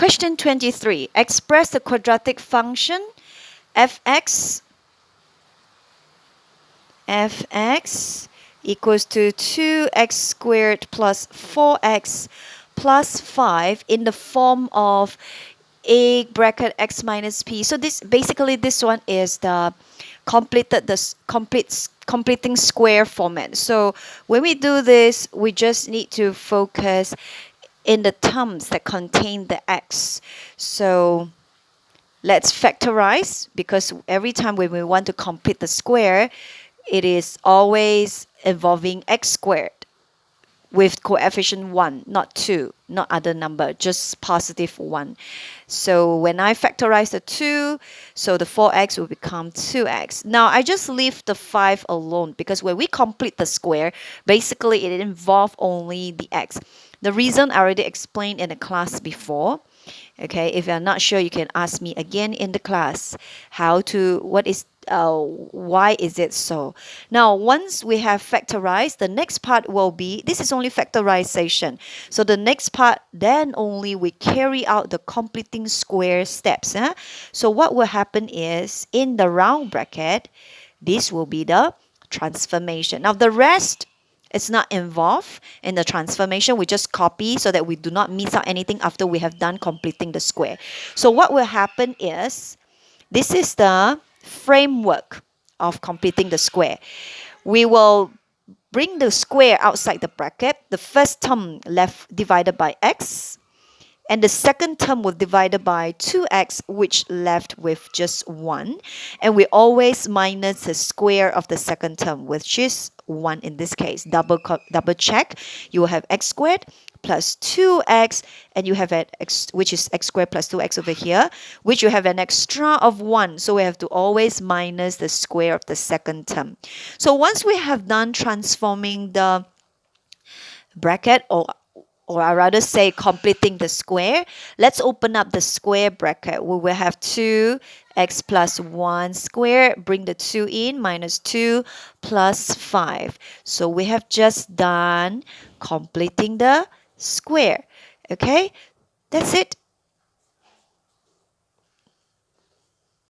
Question 23. Express the quadratic function fx equals to 2x squared plus 4x plus 5 in the form of a bracket x minus p. So this one is the completing square format. So when we do this, we just need to focus in the terms that contain the x. So let's factorize, because every time when we want to complete the square, it is always involving x squared with coefficient 1, not 2, not other number, just positive 1. So when I factorize the 2, so the 4x will become 2x. Now I just leave the 5 alone, because when we complete the square, basically it involves only the x. The reason I already explained in the class before. Okay, if you're not sure, you can ask me again in the class why is it so. Now once we have factorized, the next part will be, this is only factorization, so the next part then only we carry out the completing square steps. So what will happen is, in the round bracket, this will be the transformation. Now the rest, it's not involved in the transformation. We just copy so that we do not miss out anything after we have done completing the square. So what will happen is, this is the framework of completing the square. We will bring the square outside the bracket. The first term left divided by x, and the second term will divided by 2x, which left with just 1. And we always minus the square of the second term, which is 1 in this case. Double check. You will have x squared plus 2x, and you have an x, which is x squared plus 2x over here, which you have an extra of 1. So we have to always minus the square of the second term. So once we have done transforming the bracket, or I rather say completing the square, let's open up the square bracket. We will have 2x plus 1 square, bring the 2 in, minus 2 plus 5. So we have just done completing the square. Okay, that's it.